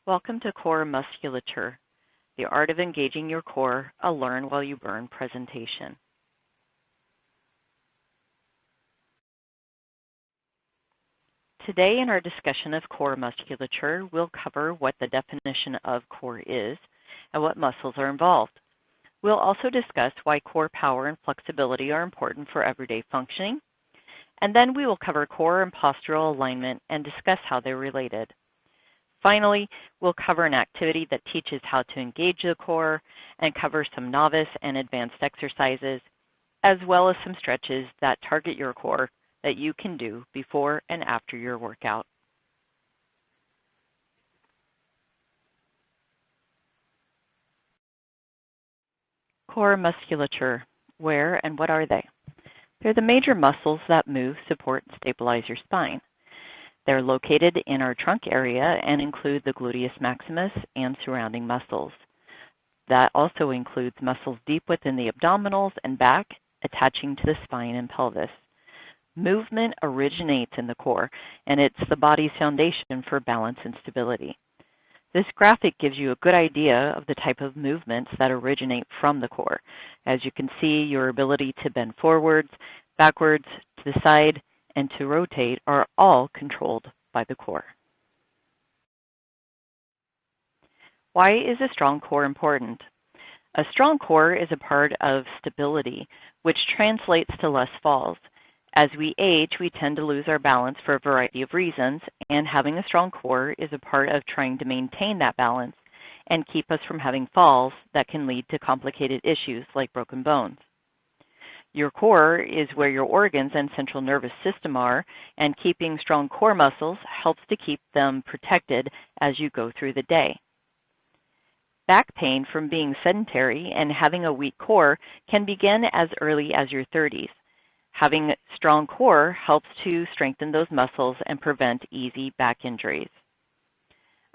Welcome to Core Musculature, the art of engaging your core, a learn while you burn presentation. Today in our discussion of core musculature, we'll cover what the definition of core is and what muscles are involved. We'll also discuss why core power and flexibility are important for everyday functioning. And then we will cover core and postural alignment and discuss how they're related. Finally, we'll cover an activity that teaches how to engage the core and cover some novice and advanced exercises, as well as some stretches that target your core that you can do before and after your workout. Core musculature, where and what are they? They're the major muscles that move, support, and stabilize your spine. They're located in our trunk area and include the gluteus maximus and surrounding muscles. That also includes muscles deep within the abdominals and back, attaching to the spine and pelvis. Movement originates in the core, and it's the body's foundation for balance and stability. This graphic gives you a good idea of the type of movements that originate from the core. As you can see, your ability to bend forwards, backwards, to the side, and to rotate are all controlled by the core. Why is a strong core important? A strong core is a part of stability, which translates to less falls. As we age, we tend to lose our balance for a variety of reasons, and having a strong core is a part of trying to maintain that balance and keep us from having falls that can lead to complicated issues like broken bones. Your core is where your organs and central nervous system are, and keeping strong core muscles helps to keep them protected as you go through the day. Back pain from being sedentary and having a weak core can begin as early as your 30s. Having a strong core helps to strengthen those muscles and prevent easy back injuries.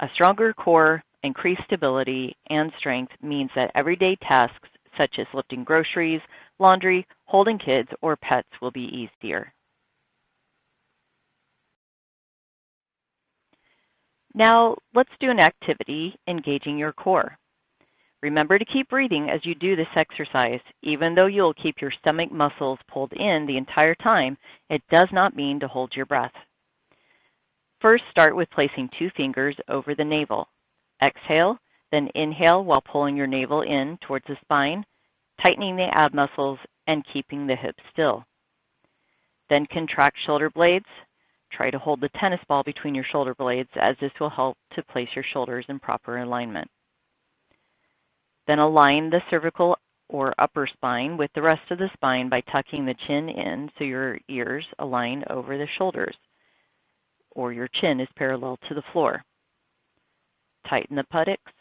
A stronger core, increased stability, and strength means that everyday tasks such as lifting groceries, laundry, holding kids, or pets will be easier. Now, let's do an activity engaging your core. Remember to keep breathing as you do this exercise. Even though you'll keep your stomach muscles pulled in the entire time, it does not mean to hold your breath. First, start with placing 2 fingers over the navel. Exhale, then inhale while pulling your navel in towards the spine, tightening the ab muscles and keeping the hips still. Then contract shoulder blades. Try to hold the tennis ball between your shoulder blades, as this will help to place your shoulders in proper alignment. Then align the cervical or upper spine with the rest of the spine by tucking the chin in so your ears align over the shoulders, or your chin is parallel to the floor. Tighten the buttocks.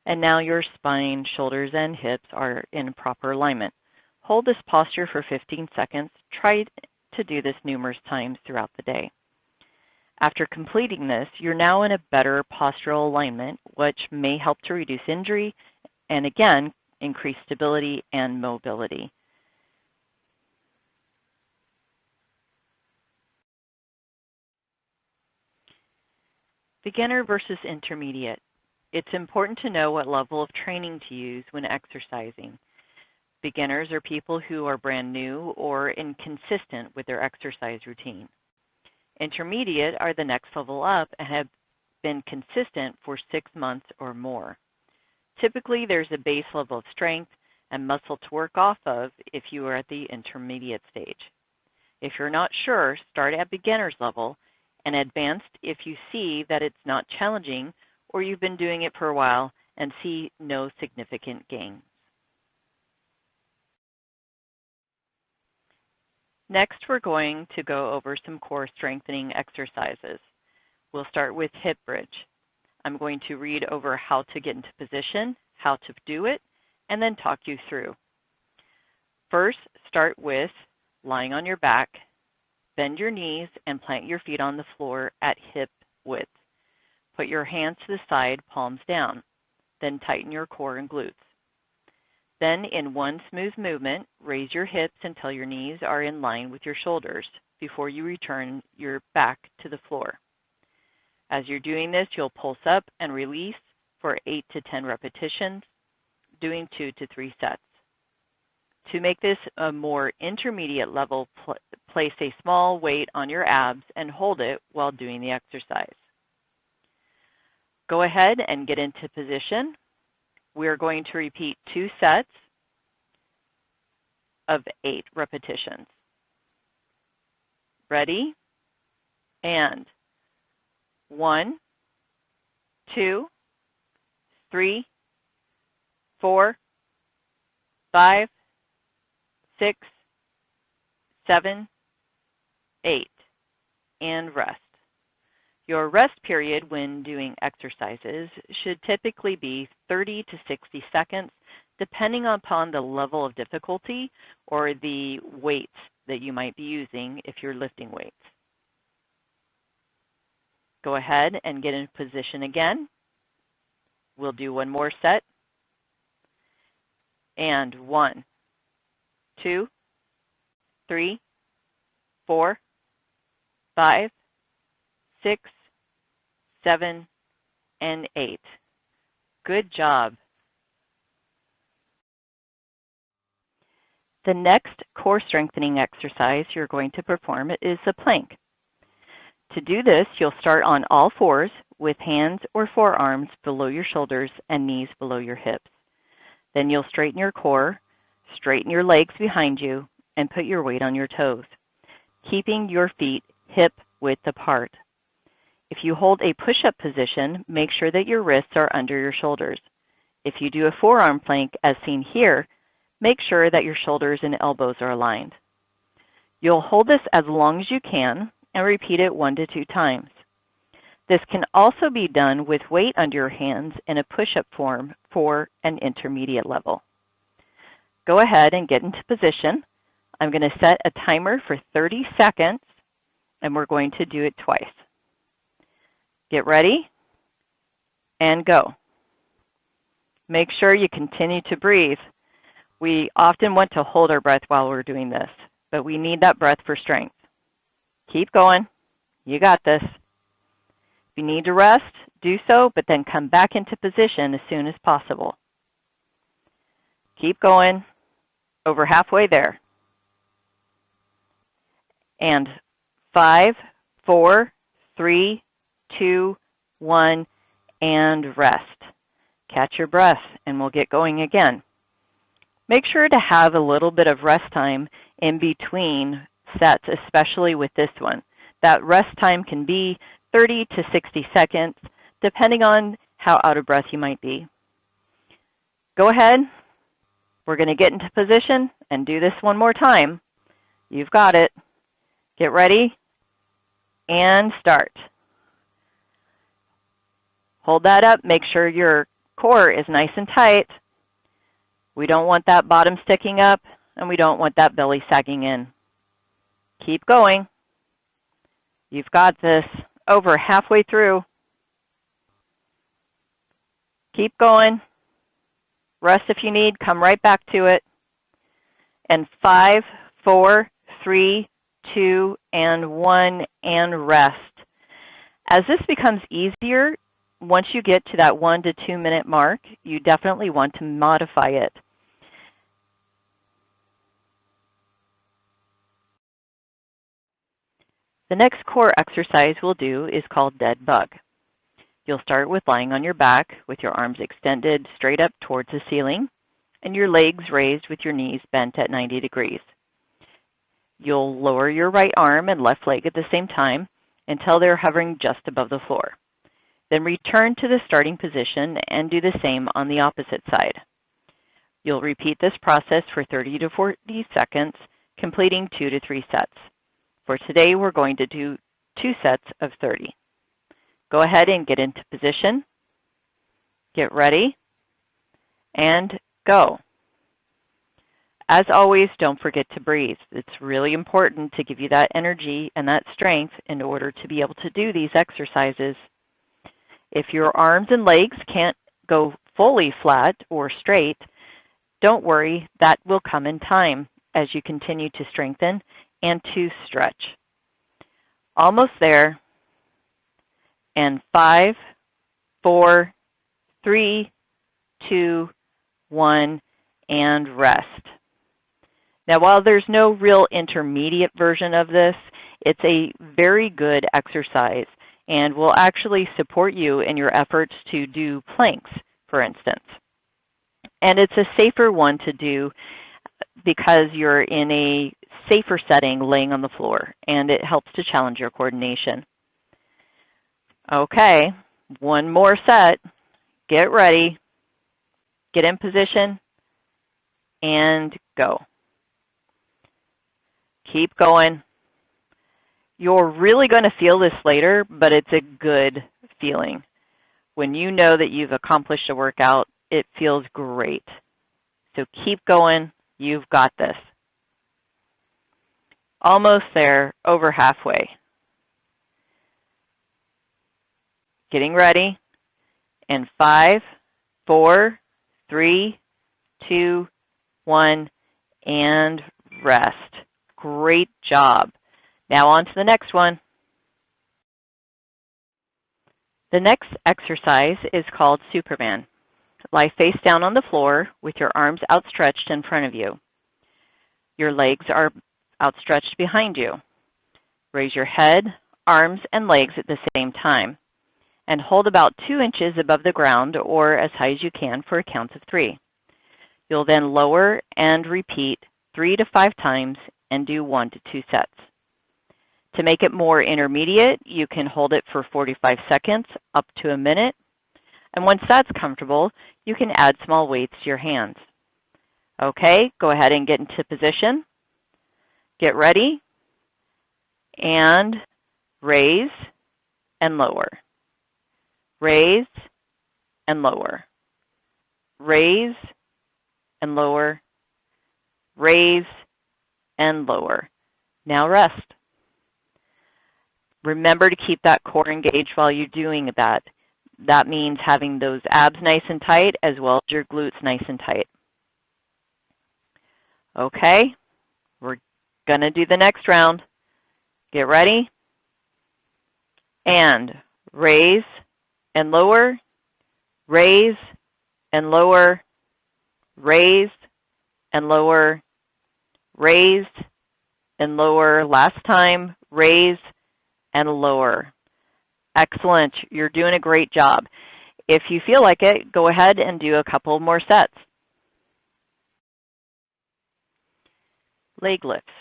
And now your spine, shoulders, and hips are in proper alignment. Hold this posture for 15 seconds. Try to do this numerous times throughout the day. After completing this, you're now in a better postural alignment, which may help to reduce injury and, again, increase stability and mobility. Beginner versus intermediate. It's important to know what level of training to use when exercising. Beginners are people who are brand new or inconsistent with their exercise routine. Intermediate are the next level up and have been consistent for 6 months or more. Typically, there's a base level of strength and muscle to work off of if you are at the intermediate stage. If you're not sure, start at beginner's level and advanced if you see that it's not challenging or you've been doing it for a while and see no significant gains. Next, we're going to go over some core strengthening exercises. We'll start with hip bridge. I'm going to read over how to get into position, how to do it, and then talk you through. First, start with lying on your back, bend your knees, and plant your feet on the floor at hip width. Put your hands to the side, palms down. Then tighten your core and glutes. Then, in one smooth movement, raise your hips until your knees are in line with your shoulders before you return your back to the floor. As you're doing this, you'll pulse up and release for 8 to 10 repetitions, doing 2 to 3 sets. To make this a more intermediate level, place a small weight on your abs and hold it while doing the exercise. Go ahead and get into position. We are going to repeat 2 sets of 8 repetitions. Ready? And 1, 2, 3, 4, 5, 6, 7, 8, and rest. Your rest period when doing exercises should typically be 30 to 60 seconds, depending upon the level of difficulty or the weights that you might be using if you're lifting weights. Go ahead and get in position again. We'll do one more set. And 1, 2, 3, 4, 5, 6, 7, and 8. Good job. The next core strengthening exercise you're going to perform is the plank. To do this, you'll start on all fours with hands or forearms below your shoulders and knees below your hips. Then you'll straighten your core, straighten your legs behind you, and put your weight on your toes, keeping your feet hip-width apart. If you hold a push-up position, make sure that your wrists are under your shoulders. If you do a forearm plank as seen here, make sure that your shoulders and elbows are aligned. You'll hold this as long as you can and repeat it 1 to 2 times. This can also be done with weight under your hands in a push-up form for an intermediate level. Go ahead and get into position. I'm going to set a timer for 30 seconds, and we're going to do it twice. Get ready, and go. Make sure you continue to breathe. We often want to hold our breath while we're doing this, but we need that breath for strength. Keep going. You got this. If you need to rest, do so, but then come back into position as soon as possible. Keep going. Over halfway there. And 5, 4, 3, 2, 1, and rest. Catch your breath, and we'll get going again. Make sure to have a little bit of rest time in between sets, especially with this one. That rest time can be 30 to 60 seconds, depending on how out of breath you might be. Go ahead. We're going to get into position and do this one more time. You've got it. Get ready and start. Hold that up. Make sure your core is nice and tight. We don't want that bottom sticking up, and we don't want that belly sagging in. Keep going. You've got this. Over halfway through. Keep going. Rest if you need. Come right back to it. And 5, 4, 3, 2, and 1, and rest. As this becomes easier, once you get to that 1 to 2 minute mark, you definitely want to modify it. The next core exercise we'll do is called dead bug. You'll start with lying on your back with your arms extended straight up towards the ceiling and your legs raised with your knees bent at 90 degrees. You'll lower your right arm and left leg at the same time until they're hovering just above the floor. Then return to the starting position and do the same on the opposite side. You'll repeat this process for 30 to 40 seconds, completing 2 to 3 sets. For today, we're going to do 2 sets of 30. Go ahead and get into position. Get ready. And go. As always, don't forget to breathe. It's really important to give you that energy and that strength in order to be able to do these exercises. If your arms and legs can't go fully flat or straight, don't worry, that will come in time as you continue to strengthen and to stretch. Almost there. And 5, 4, 3, 2, 1, and rest. Now, while there's no real intermediate version of this, it's a very good exercise and will actually support you in your efforts to do planks, for instance. And it's a safer one to do because you're in a safer setting laying on the floor, and it helps to challenge your coordination. Okay, one more set. Get ready, get in position, and go. Keep going. You're really going to feel this later, but it's a good feeling. When you know that you've accomplished a workout, it feels great. So keep going. You've got this. Almost there, over halfway. Getting ready. In 5, 4, 3, 2, 1, and rest. Great job. Now on to the next one. The next exercise is called Superman. Lie face down on the floor with your arms outstretched in front of you. Your legs are outstretched behind you. Raise your head, arms, and legs at the same time, and hold about 2 inches above the ground or as high as you can for a count of 3. You'll then lower and repeat 3 to 5 times and do 1 to 2 sets. To make it more intermediate, you can hold it for 45 seconds up to a minute. And once that's comfortable, you can add small weights to your hands. Okay, go ahead and get into position. Get ready. And raise and lower. Raise and lower. Raise and lower. Raise and lower. Now rest. Remember to keep that core engaged while you're doing that. That means having those abs nice and tight as well as your glutes nice and tight. Okay, we're going to do the next round. Get ready. And raise and lower, raise and lower, raise and lower, raise and lower. Last time, raise and lower. Excellent. You're doing a great job. If you feel like it, go ahead and do a couple more sets. Leg lifts.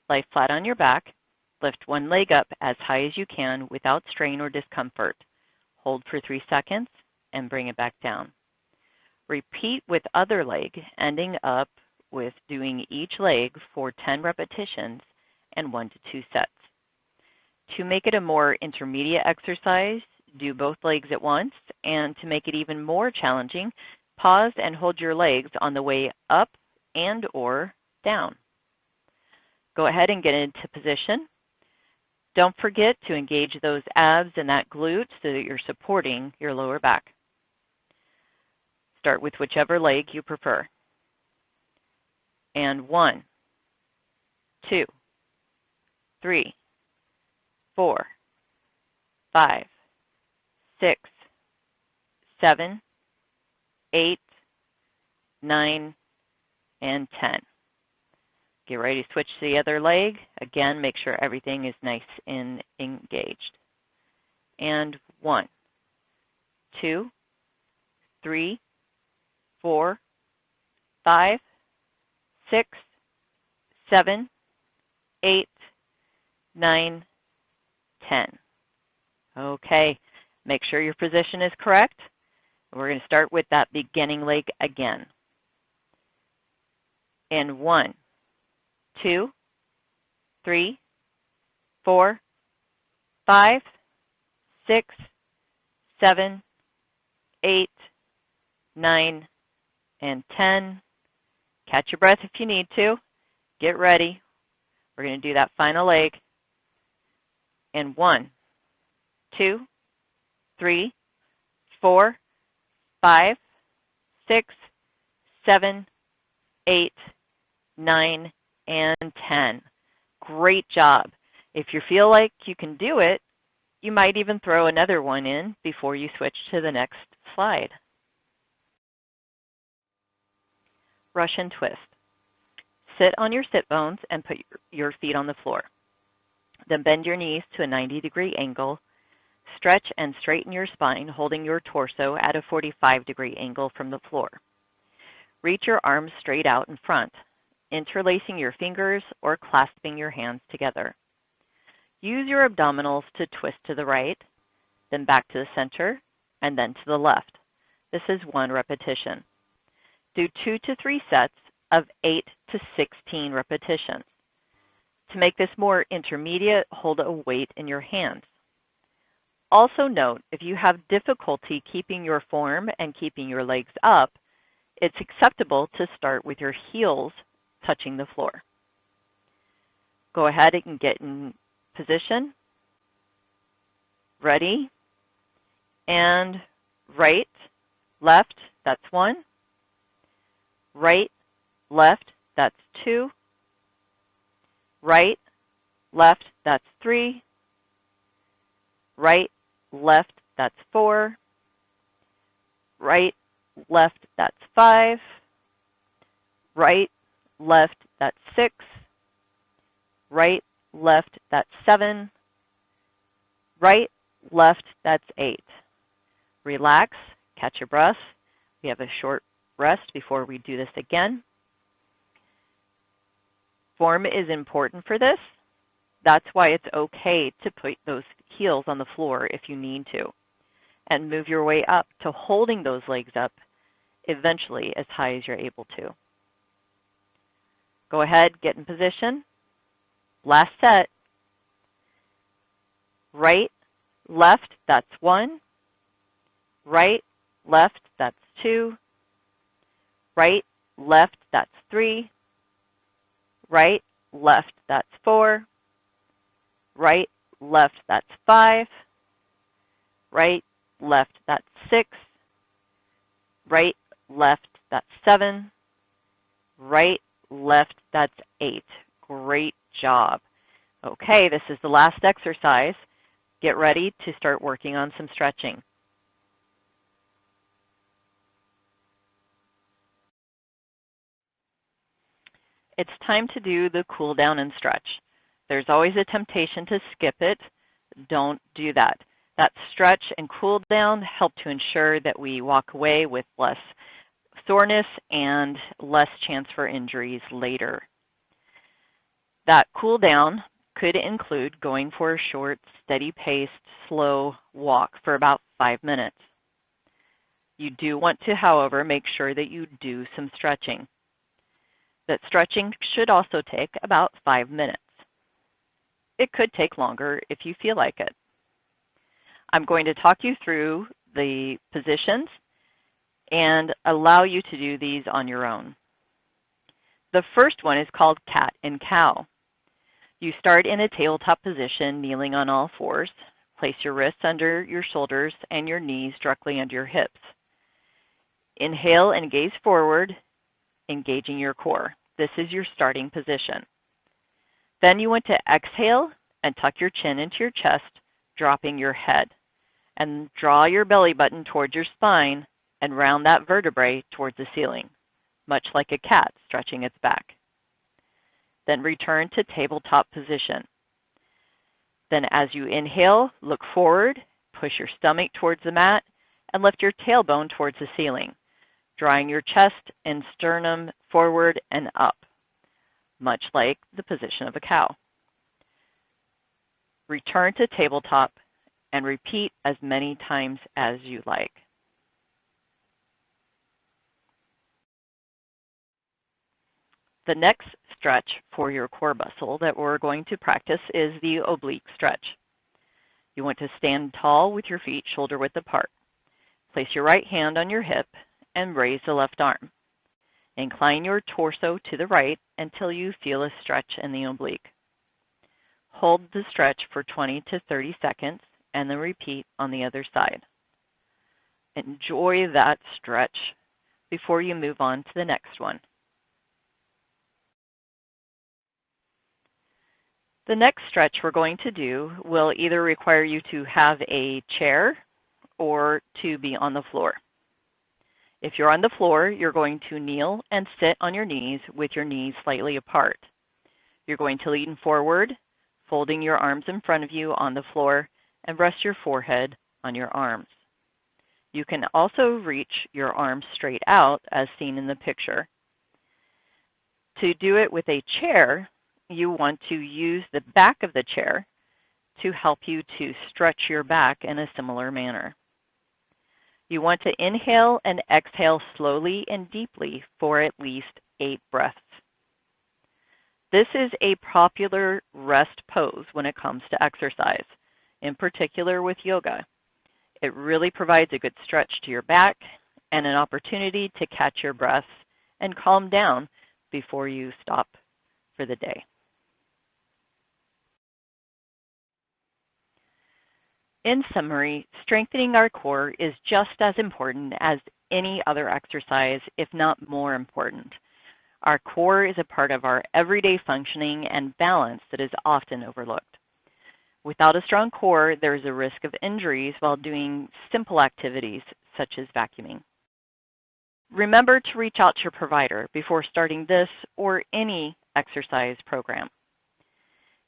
Lie flat on your back. Lift one leg up as high as you can without strain or discomfort. Hold for 3 seconds and bring it back down. Repeat with other leg, ending up with doing each leg for 10 repetitions and 1 to 2 sets. To make it a more intermediate exercise, do both legs at once, and to make it even more challenging, pause and hold your legs on the way up and or down. Go ahead and get into position. Don't forget to engage those abs and that glute so that you're supporting your lower back. Start with whichever leg you prefer. And 1, 2, 3, 4, 5, 6, 7, 8, 9, and 10. Get ready to switch to the other leg. Again, make sure everything is nice and engaged. And 1, 2, 3, 4, 5, 6, 7, 8, 9, 10. Okay, make sure your position is correct. We're going to start with that beginning leg again. In 1, 2, 3, 4, 5, 6, 7, 8, 9, and 10. Catch your breath if you need to. Get ready. We're going to do that final leg. In 1, 2, 3, 4, 5, 6, 7, 8, 9, and 10. Great job. If you feel like you can do it, You might even throw another one in before you switch to the next slide. Russian twist. Sit on your sit bones and put your feet on the floor. Then bend your knees to a 90-degree angle. Stretch and straighten your spine, holding your torso at a 45-degree angle from the floor. Reach your arms straight out in front, interlacing your fingers or clasping your hands together. Use your abdominals to twist to the right, then back to the center, and then to the left. This is 1 repetition. Do 2 to 3 sets of 8 to 16 repetitions. To make this more intermediate, hold a weight in your hands. Also note, if you have difficulty keeping your form and keeping your legs up, it's acceptable to start with your heels touching the floor. Go ahead and get in position. Ready. And right, left, that's 1. Right, left, that's 2. Right, left, that's 3. Right, left, that's 4. Right, left, that's 5. Right, left, that's 6. Right, left, that's 7. Right, left, that's 8. Relax, catch your breath. We have a short rest before we do this again. Form is important for this. That's why it's okay to put those heels on the floor if you need to, and move your way up to holding those legs up eventually as high as you're able to. Go ahead, get in position. Last set. Right, left, that's 1. Right, left, that's 2. Right, left, that's 3. Right, left, that's 4. Right, left, that's 5. Right, left, that's 6. Right, left, that's 7. Right, left, that's 8. Great job. Okay, this is the last exercise. Get ready to start working on some stretching. It's time to do the cool down and stretch. There's always a temptation to skip it. Don't do that. That stretch and cool down help to ensure that we walk away with less soreness and less chance for injuries later. That cool down could include going for a short, steady-paced, slow walk for about 5 minutes. You do want to, however, make sure that you do some stretching. That stretching should also take about 5 minutes. It could take longer if you feel like it. I'm going to talk you through the positions and allow you to do these on your own. The first one is called cat and cow. You start in a tabletop position, kneeling on all fours. Place your wrists under your shoulders and your knees directly under your hips. Inhale and gaze forward, engaging your core. This is your starting position. Then you want to exhale and tuck your chin into your chest, dropping your head. And draw your belly button towards your spine and round that vertebrae towards the ceiling, much like a cat stretching its back. Then return to tabletop position. Then as you inhale, look forward, push your stomach towards the mat, and lift your tailbone towards the ceiling, drawing your chest and sternum forward and up, much like the position of a cow. Return to tabletop and repeat as many times as you like. The next stretch for your core muscle that we're going to practice is the oblique stretch. You want to stand tall with your feet shoulder width apart. Place your right hand on your hip and raise the left arm. Incline your torso to the right until you feel a stretch in the oblique. Hold the stretch for 20 to 30 seconds and then repeat on the other side. Enjoy that stretch before you move on to the next one. The next stretch we're going to do will either require you to have a chair or to be on the floor. If you're on the floor, you're going to kneel and sit on your knees with your knees slightly apart. You're going to lean forward, folding your arms in front of you on the floor, and rest your forehead on your arms. You can also reach your arms straight out as seen in the picture. To do it with a chair, you want to use the back of the chair to help you to stretch your back in a similar manner. You want to inhale and exhale slowly and deeply for at least 8 breaths. This is a popular rest pose when it comes to exercise, in particular with yoga. It really provides a good stretch to your back and an opportunity to catch your breath and calm down before you stop for the day. In summary, strengthening our core is just as important as any other exercise, if not more important. Our core is a part of our everyday functioning and balance that is often overlooked. Without a strong core, there is a risk of injuries while doing simple activities such as vacuuming. Remember to reach out to your provider before starting this or any exercise program.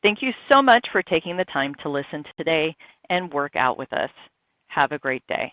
Thank you so much for taking the time to listen today and work out with us. Have a great day.